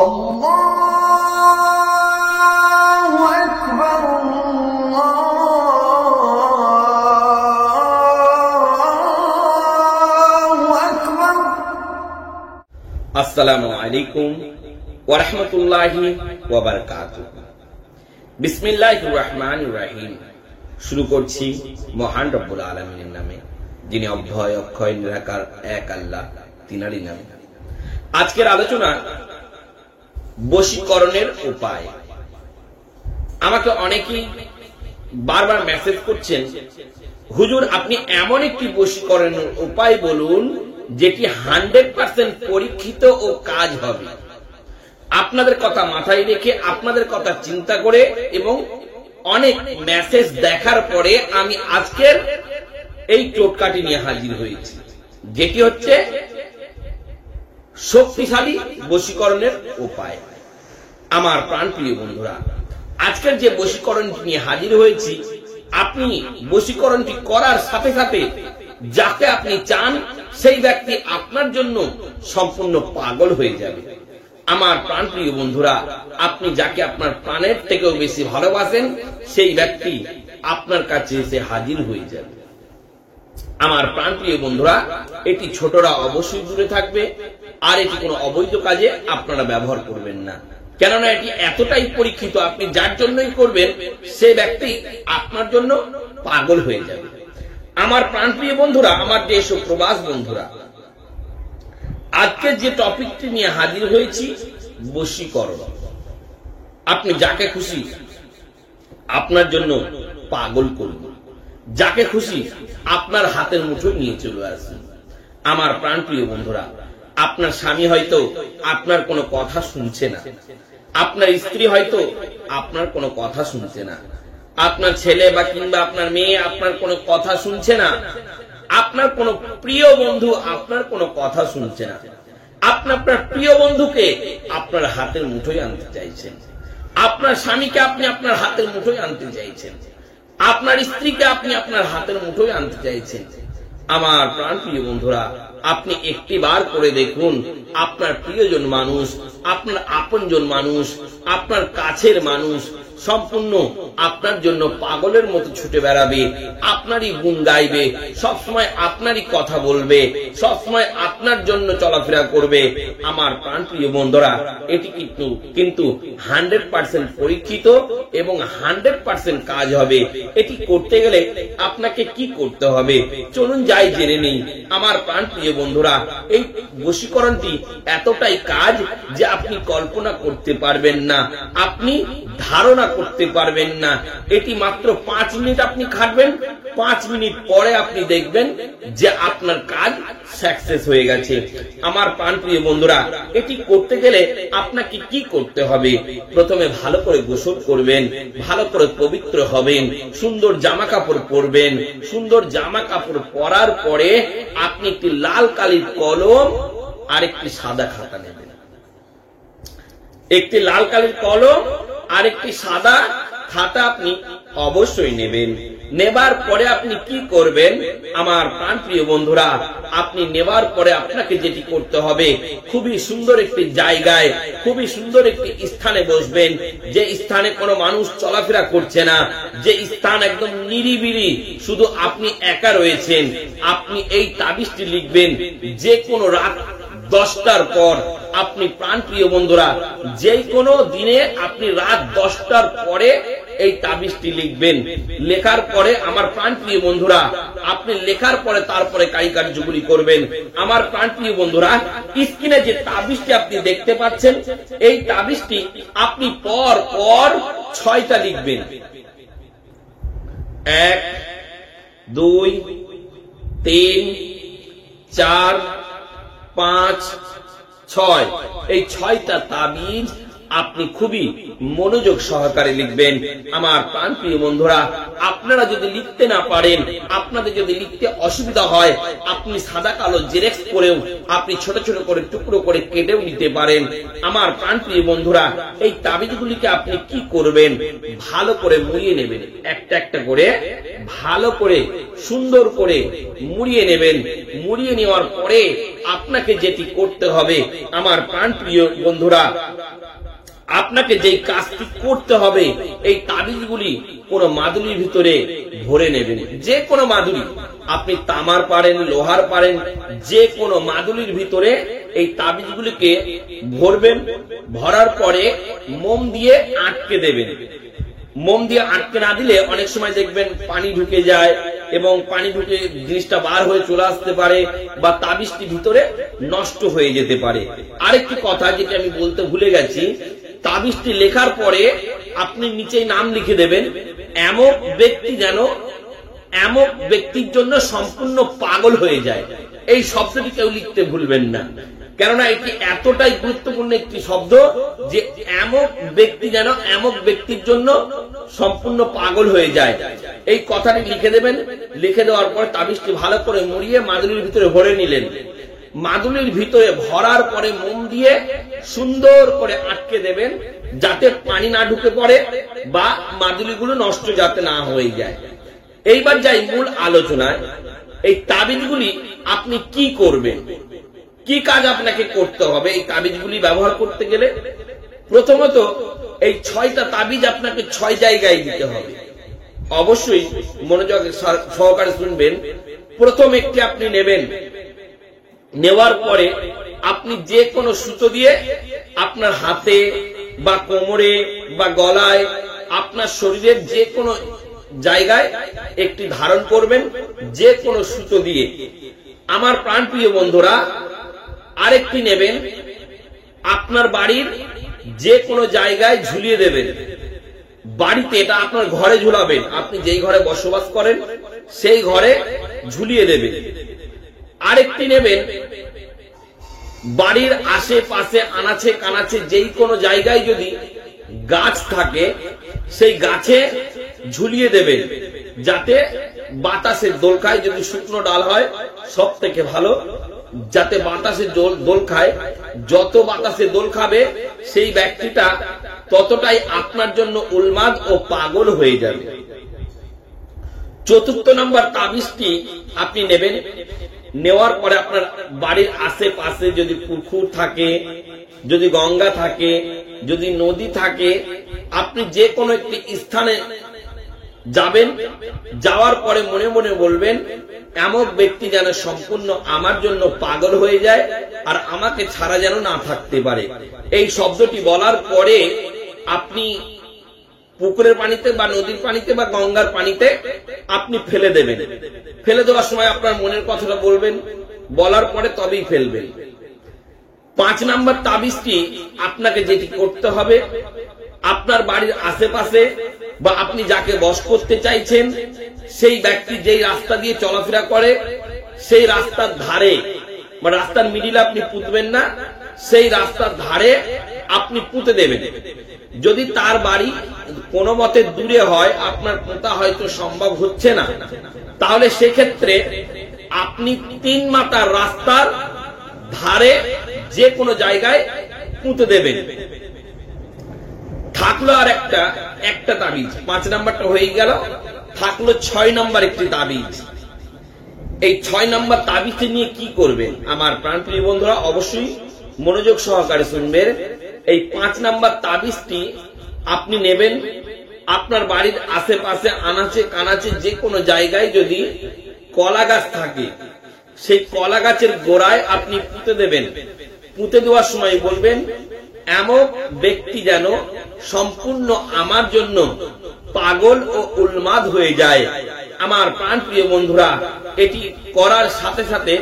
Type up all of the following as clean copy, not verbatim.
আল্লাহু আকবার, আল্লাহু আকবার। আসসালামু আলাইকুম ওয়া রাহমাতুল্লাহি ওয়া বারাকাতুহু। বিসমিল্লাহির রহমানির রহিম। শুরু করছি মহান রব্বুল আলামিনের নামে, যিনি অভয় অক্ষয় নিরাকার এক আল্লাহ, তিনারই নামে। আজকের আলোচনা বশীকরণের উপায়। আমাকে অনেকেই বারবার মেসেজ করছেন, হুজুর আপনি এমন একটি বশীকরণের উপায় বলুন যেটি 100% পরীক্ষিত ও কাজ হবে। আপনাদের কথা মাথায় রেখে, আপনাদের কথা চিন্তা করে এবং অনেক মেসেজ দেখার পরে আমি আজকের এই টোটকাটি নিয়ে হাজির হয়েছি, যেটি হচ্ছে শক্তিশালী বশীকরণের উপায়। আমার প্রাণপ্রিয় বন্ধুরা, আজকের যে বশীকরণটি নিয়ে হাজির হয়েছি, আপনি বশীকরণটি করার সাথে সাথে যাকে আপনি চান সেই ব্যক্তি আপনার জন্য সম্পূর্ণ পাগল হয়ে যাবে। আমার প্রাণপ্রিয় বন্ধুরা, আপনি যাকে আপনার প্রাণের থেকেও বেশি ভালোবাসেন সেই ব্যক্তি আপনার কাছে এসে হাজির হয়ে যাবে। আমার প্রাণপ্রিয় বন্ধুরা, এটি ছোটরা অবশ্যই দূরে থাকবে, আর এটি কোনো অবৈধ কাজে আপনারা ব্যবহার করবেন না, কেননা এটি এতটাই পরীক্ষিত, আপনি যার জন্যই করবেন সে ব্যক্তি আপনার জন্য পাগল হয়ে যাবে। আমার প্রাণপ্রিয় বন্ধুরা, আমার দেশ ও প্রবাস বন্ধুরা, আজকে যে টপিকটি নিয়ে হাজির হয়েছি, বশীকরণ। আপনি যাকে খুশি আপনার জন্য পাগল করবেন, যাকে খুশি আপনার হাতের মুঠোয় নিয়ে চলে আসুন। আমার প্রাণপ্রিয় বন্ধুরা, আপনার স্বামী হয়তো আপনার কোনো কথা শুনছে না, আপনার স্ত্রী হয়তো আপনার কোনো কথা শুনছে না, আপনার ছেলে বা কিংবা আপনার মেয়ে আপনার কোনো কথা শুনছে না, আপনার কোনো প্রিয় বন্ধু আপনার কোনো কথা শুনছে না। আপনার প্রিয় বন্ধুকে আপনার হাতের মুঠোয় আনতে চাইছেন, আপনার স্বামীকে আপনি আপনার হাতের মুঠোয় আনতে চাইছেন, আপনার স্ত্রীকে আপনি আপনার হাতের মুঠোয় আনতে চাইছেন। আমার প্রাণপ্রিয় বন্ধুরা, আপনি একটি বার করে দেখুন, আপনার প্রিয়জন মানুষ, আপনার আপনজন মানুষ, আপনার কাছের মানুষ সম্পূর্ণ আপনার জন্য পাগলের মতো ছুটে বেড়াবে, আপনারই গুণ গাইবে, সবসময় আপনারই কথা বলবে, সবসময় আপনার জন্য চলাফেরা করবে। আমার প্রাণপ্রিয় বন্ধুরা, এটি কিন্তু 100% পরীক্ষিত এবং 100% কাজ হবে। এটি করতে গেলে আপনাকে কি করতে হবে চলুন যাই জেনে নেই। আমার প্রাণপ্রিয় বন্ধুরা, এই বশীকরণটি এতটাই কাজ যে আপনি কল্পনা করতে পারবেন না, আপনি ধারণা করতে পারবেন না। এটি মাত্র 5 মিনিট আপনি খাটবেন, 5 মিনিট পরে আপনি দেখবেন যে আপনার কাজ সাকসেস হয়ে গেছে। আমার প্রাণপ্রিয় বন্ধুরা, এটি করতে গেলে আপনাকে কি করতে হবে? প্রথমে ভালো করে গোসল করবেন, ভালো করে পবিত্র হবেন, সুন্দর জামা কাপড় পরবেন। সুন্দর জামা কাপড় পরার পরে আপনি একটি লাল কালির কলম আর একটি সাদা খাতা নেবেন। একটি লাল কালির কলম আর একটি সাদা খাতা আপনি অবশ্যই নেবেন। নেবার পরে আপনি কি করবেন? আমার প্রাণপ্রিয় বন্ধুরা, আপনি নেবার পরে আপনাকে যেটি করতে হবে, খুবই সুন্দর একটি জায়গায়, খুবই সুন্দর একটি স্থানে বসবেন, যে স্থানে কোনো মানুষ চলাফেরা করছে না, যে স্থান একদম নিরিবিলি, শুধু আপনি একা রয়েছেন। আপনি এই তাবিজটি লিখবেন যে কোনো রাত 10টার পর। আপনি প্রাণপ্রিয় বন্ধুরা, যে কোনো দিনে আপনি রাত 10টার পরে এই তাবিজটি লিখবেন। লেখার পরে আমার প্রাণপ্রিয় বন্ধুরা, আপনি লেখার পরে তারপরে কার্যগুলি করবেন। আমার প্রাণপ্রিয় বন্ধুরা, স্ক্রিনে যে তাবিজটি আপনি দেখতে পাচ্ছেন, এই তাবিজটি আপনি পর পর 6টা লিখবেন। 1 2 3 4 5 6, এই 6টা তাবিজ আপনি খুবই মনোযোগ সহকারে লিখবেন। আমার প্রাণপ্রিয় বন্ধুরা, আপনারা যদি লিখতে না পারেন, আপনাদের যদি লিখতে অসুবিধা হয়, আপনি সাদা কালো জেরক্স করেও আপনি ছোট ছোট করে টুকরো করে কেটেও নিতে পারেন। আমার প্রাণপ্রিয় বন্ধুরা, এই তাবিজগুলিকে আপনি কি করবেন? ভালো করে মুড়িয়ে নেবেন, একটা একটা করে ভালো করে সুন্দর করে মুড়িয়ে নেবেন। মুড়িয়ে নেওয়ার পরে আপনাকে যেটি করতে হবে, আমার প্রাণপ্রিয় বন্ধুরা, আপনাকে যেই কাজটি করতে হবে, এই তাবিজগুলি কোন মাদুলির ভিতরে ভরে নেবেন। যে কোনো মাদুলি, আপনি তামার পারেন, লোহার পারেন, যে কোনো মাদুলির ভিতরে এই তাবিজগুলিকে ভরবেন। ভরার পরে মোম দিয়ে আটকে দেবেন। মোম দিয়ে আটকে না দিলে অনেক সময় দেখবেন পানি ঢুকে যায় এবং পানি ঢুকে জিনিসটা বার হয়ে চলে আসতে পারে বা তাবিজটি ভিতরে নষ্ট হয়ে যেতে পারে। আরেকটি কথা যেটা আমি বলতে ভুলে গেছি, তাবিজটি লেখার পরে আপনি নিচেই নাম লিখে দেবেন, এমন ব্যক্তি যেন এমন ব্যক্তির জন্য সম্পূর্ণ পাগল হয়ে যায়। এই শব্দটি কেউ লিখতে ভুলবেন না, কেননা এটি এতটাই গুরুত্বপূর্ণ একটি শব্দ যে এমন ব্যক্তি যেন এমন ব্যক্তির জন্য সম্পূর্ণ পাগল হয়ে যায়। এই কথাটি লিখে দেবেন। লিখে দেওয়ার পর তাবিজটি ভালো করে মুড়িয়ে মাদুলির ভিতরে ভরে নিলেন। মাদুলির ভিতরে ভরার পরে মোম দিয়ে সুন্দর করে আটকে দেবেন, যাতে পানি না ঢুকে পড়ে বা মাদুলিগুলো নষ্ট যাতে না হয়ে যায়। এইবার যাই মূল আলোচনায়। এই তাবিজগুলি আপনি কি করবেন, কি কাজ আপনাকে করতে হবে এই তাবিজগুলি ব্যবহার করতে গেলে? প্রথমত, এই 6টা তাবিজ আপনাকে 6 জায়গায় দিতে হবে। অবশ্যই মনোযোগ সহকারে শুনবেন। প্রথম একটি আপনি নেবেন। নেওয়ার পরে আপনি যে কোনো সুতো দিয়ে আপনার হাতে বা কোমরে বা গলায়, আপনার শরীরের যে কোনো জায়গায় একটি ধারণ করবেন, যে কোনো সুতো দিয়ে। আমার প্রাণপ্রিয় বন্ধুরা, আরেকটি নেবেন, আপনার বাড়ির যে কোনো জায়গায় ঝুলিয়ে দেবেন। বাড়িতে, এটা আপনার ঘরে ঝুলাবেন, আপনি যেই ঘরে বসবাস করেন সেই ঘরে ঝুলিয়ে দেবেন। আরেকটি নেবেন, বাড়ির আশেপাশে আনাচে কানাচে যেই কোনো জায়গায় যদি গাছ থাকে সেই গাছে ঝুলিয়ে দেবেন, যাতে বাতাসে দোল খায়। যদি শুকনো ডাল হয় সব থেকে ভালো, যাতে বাতাসে দোল খায়। যত বাতাসে দোল খাবে সেই ব্যক্তিটা ততটাই আপনার জন্য উন্মাদ ও পাগল হয়ে যাবে। চতুর্থ নম্বর তাবিজটি আপনি নেবেন। নেওয়ার পরে আপনার বাড়ির আশেপাশে যদি পুকুর থাকে, যদি গঙ্গা থাকে, যদি নদী থাকে, আপনি যে কোনো একটি স্থানে যাবেন। যাওয়ার পরে মনে মনে বলবেন, এমন ব্যক্তি যেন সম্পূর্ণ আমার জন্য পাগল হয়ে যায় আর আমাকে ছাড়া যেন না থাকতে পারে। এই শব্দটি বলার পরে আপনি পুকুরের পানিতে বা নদীর পানিতে বা গঙ্গার পানিতে আপনি ফেলে দেবেন। ফেলে দেওয়ার সময় আপনার মনের কথাটা বলবেন, বলার পরে তবেই ফেলবেন। 5 নম্বর তাবিজটি আপনাকে যেটি করতে হবে, আপনার বাড়ির আশেপাশে বা আপনি যাকে বশ করতে চাইছেন সেই ব্যক্তি যেই রাস্তা দিয়ে চলাফেরা করে সেই রাস্তার ধারে বা রাস্তার মিডিলে আপনি পুঁতবেন না, সেই রাস্তার ধারে আপনি পুঁতে দেবেন। যদি তার বাড়ি কোনো মতে দূরে হয়, আপনার পোঁতা হয়তো সম্ভব হচ্ছে না, তাহলে সেক্ষেত্রে আপনি 3 মাথার রাস্তার ধারে যে কোনো জায়গায় পুঁতে দেবেন। থাকলো আর একটা তাবিজ। 5 নাম্বারটা হয়ে গেল, থাকলো 6 নম্বর একটি তাবিজ। এই 6 নম্বর তাবিজটি নিয়ে কি করবেন আমার প্রাণপ্রিয় বন্ধুরা? অবশ্যই মনোযোগ সহকারে শুনবেন। এই 5 নম্বর তাবিজটি আপনি নেবেন। আপনার বাড়ির আশেপাশে আনাচে কানাচে যে কোনো জায়গায় যদি কলা গাছ থাকে, সেই কলা গাছের গোড়ায় আপনি পুঁতে দেবেন। পুঁতে দেওয়ার সময় বলবেন, এমন ব্যক্তি যেন সম্পূর্ণ আমার জন্য পাগল ও উন্মাদ হয়ে যায়। আমার প্রাণপ্রিয় বন্ধুরা, এটি করার সাথে সাথে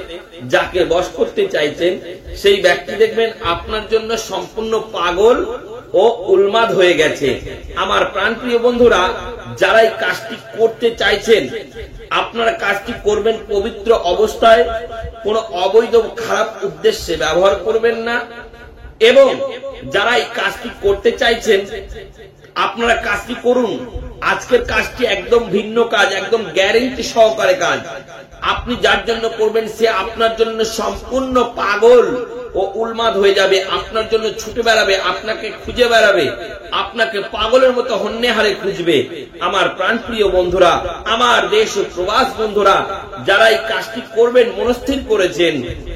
যাকে বশ করতে চাইছেন সেই ব্যক্তি দেখবেন আপনার জন্য সম্পূর্ণ পাগল ও উন্মাদ হয়ে গেছে। আমার প্রাণপ্রিয় বন্ধুরা, যারা এই কাজটি করতে চাইছেন, আপনারা কাজটি করবেন পবিত্র অবস্থায়, কোনো অবৈধ খারাপ উদ্দেশ্যে ব্যবহার করবেন না। এবং যারা এই কাজটি করতে চাইছেন, আপনারা কাজটি করুন। আজকের কাজটি একদম ভিন্ন কাজ, একদম গ্যারেন্টি সহকারে কাজ। আপনি যার জন্য করবেন সে আপনার জন্য সম্পূর্ণ পাগল ও উন্মাদ হয়ে যাবে, আপনার জন্য ছুটে বেড়াবে, আপনাকে খুঁজে বেড়াবে, আপনাকে পাগলের মতো হন্যেহারে খুঁজবে। আমার প্রাণপ্রিয় বন্ধুরা, আমার দেশ ও প্রবাস বন্ধুরা, যারা এই কাজটি করবেন মনস্থির করেছেন,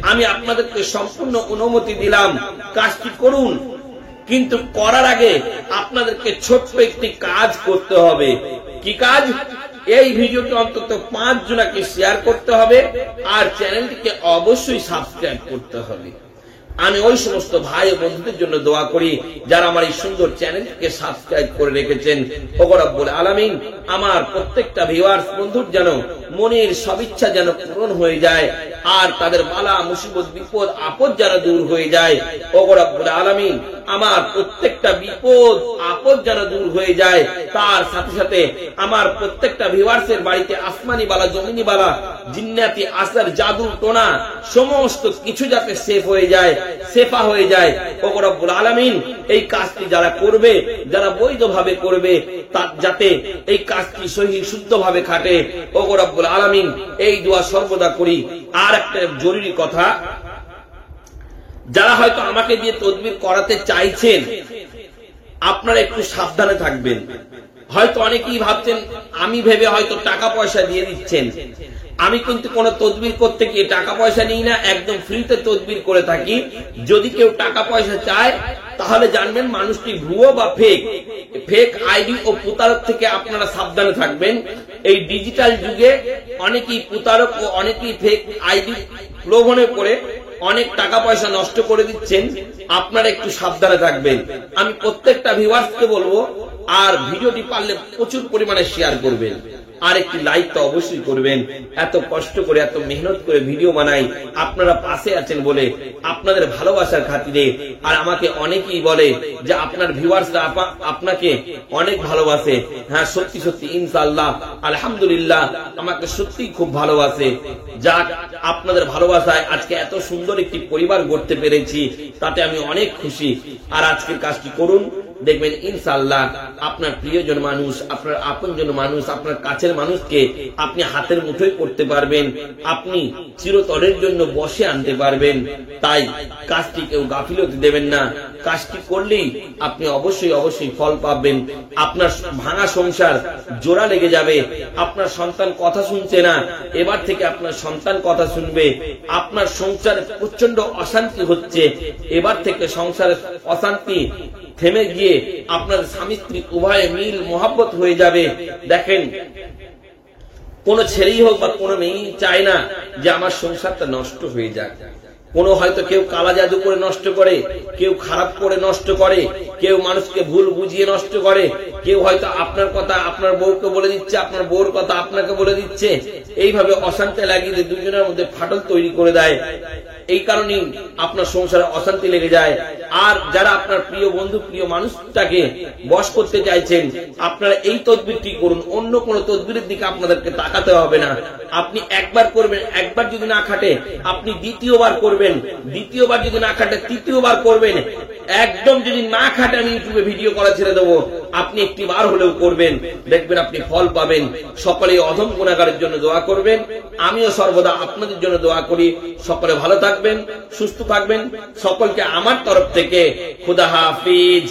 আমি আপনাদেরকে সম্পূর্ণ অনুমতি দিলাম, কাজটি করুন। কিন্তু করার আগে আপনাদেরকে ছোট্ট একটি কাজ করতে হবে। কি কাজ? এই ভিডিওটি অন্তত 5 জনকে শেয়ার করতে হবে আর চ্যানেলটিকে অবশ্যই সাবস্ক্রাইব করতে হবে। আমি ওই সমস্ত ভাই ও বন্ধুদের জন্য দোয়া করি যারা আমার এই সুন্দর চ্যানেলটিকে সাবস্ক্রাইব করে রেখেছেন। ওগো রব্বুল আলামিন, আমার প্রত্যেকটা ভিউয়ার্স বন্ধুর যেন মনের সবিচ্ছা যেন পূরণ হয়ে যায় আর তাদের বালা মুসিবত বিপদ আপদ যেন দূর হয়ে যায়। ওগো রব্বুল আলামিন, আমার প্রত্যেকটা বিপদ আপদ যেন দূর হয়ে যায়, তার সাথে সাথে আমার প্রত্যেকটা ভিউয়ার্সের বাড়িতে আসমানি বালা জমিনি বালা জিন্নাতি আসর জাদু টোনা সমস্ত কিছু যাতে সেফ হয়ে যায়, সেফা হয়ে যায়। ওগো রব্বুল আলামিন, এই কাজটি যারা করবে, যারা বৈধভাবে করবে, যাতে এই কাজটি সহি শুদ্ধভাবে খাটে। ওগো রব্বুল আলামিন, এই দোয়া সর্বদা করি। আর একটা জরুরি কথা, যারা হয়তো আমাকে দিয়ে তদবির করাতে চাইছেন, আপনারা একটু সাবধানে থাকবেন। হয়তো অনেকেই ভাবছেন আমি ভেবে হয়তো টাকা পয়সা দিয়ে দিচ্ছেন। আমি কিন্তু কোন তদবির করতে গিয়ে টাকা পয়সা নিই না, একদম ফ্রিতে তদবির করে থাকি। যদি কেউ টাকা পয়সা চায় তাহলে জানবেন মানুষটি ভুয়ো বা ফেক আইডি ও প্রতারক থেকে আপনারা সাবধানে থাকবেন। এই ডিজিটাল যুগে অনেকেই প্রতারক ও অনেকেই ফেক আইডি প্রলোভনে পড়ে অনেক টাকা পয়সা নষ্ট করে দিচ্ছেন। আপনারা একটু সাবধানে থাকবেন। আমি প্রত্যেকটা ভিউয়ার্সকে বলবো, আর ভিডিওটি পারলে প্রচুর পরিমাণে শেয়ার করবেন আর একটি লাইক তো অবশ্যই করবেন। এত কষ্ট করে এত মেহনত করে ভিডিও বানাই, আপনারা পাশে আছেন বলে, আপনাদের ভালোবাসার খাতিরে। আর আমাকে অনেকেই বলে যে আপনার ভিউয়ার্সরা আপনাকে অনেক ভালোবাসে। হ্যাঁ, সত্যি সত্যি ইনশাআল্লাহ আলহামদুলিল্লাহ আমাকে সত্যি খুব ভালোবাসে। যাক, আপনাদের ভালোবাসায় আজকে এত সুন্দর একটি পরিবার গড়তে পেরেছি, তাতে আমি অনেক খুশি। আর আজকের কাজটি করুন, দেখবেন ইনশাআল্লাহ আপনার প্রিয়জন মানুষ, আপনার আপনজন মানুষ, আপনার কাছের মানুষকে আপনি হাতের মুঠোয় করতে পারবেন, আপনি চিরতরের জন্য বসে আনতে পারবেন। তাই কাজটি কেউ গাফিলতি দেবেন না। কাজটি করলেই আপনি অবশ্যই অবশ্যই ফল পাবেন। আপনার ভাঙা সংসার জোড়া লেগে যাবে। আপনার সন্তান কথা শুনছে না, এবার থেকে আপনার সন্তান কথা শুনবে। আপনার সংসারে প্রচন্ড অশান্তি হচ্ছে, এবার থেকে সংসারের অশান্তি থেমে গিয়ে আপনার স্বামী স্ত্রী উভয়ে মিল মোহাব্বত হয়ে যাবে। দেখেন, কোন ছেলেই হোক বা কোন মেয়েই চায় না যে আমার সংসারটা নষ্ট হয়ে যাক। কোন হয়তো কেউ কালা জাদু করে নষ্ট করে, কেউ খারাপ করে নষ্ট করে, কেউ মানুষকে ভুল বুঝিয়ে নষ্ট করে, কেউ হয়তো আপনার কথা আপনার বউকে বলে দিচ্ছে, আপনার বউর কথা আপনাকে বলে দিচ্ছে। এইভাবে অশান্তি লাগিয়ে দুজনের মধ্যে ফাটল তৈরি করে দেয়। এই কারণেই আপনার সংসারে অশান্তি লেগে যায়। আর যারা আপনার প্রিয় বন্ধু প্রিয় মানুষটাকে বশ করতে চাইছেন, আপনারা এই তদবিরটি করুন। অন্য কোন তদবিরের দিকে আপনাদেরকে তাকাতে হবে না। আপনি একবার করবেন, একবার যদি না খাটে আপনি দ্বিতীয়বার করবেন, দ্বিতীয়বার যদি না খাটে তৃতীয়বার করবেন। একদম যদি না খাটে আমি ইউটিউবে ভিডিও করা ছেড়ে দেবো, আপনি একটি বার হলেও করবেন, দেখবেন আপনি ফল পাবেন। সকলে অধম গুনাহগারের জন্য দোয়া করবেন। আমিও সর্বদা আপনাদের জন্য দোয়া করি। সকলে ভালো থাকবেন, সুস্থ থাকবেন। সকলকে আমার তরফ থেকে খুদা হাফিজ।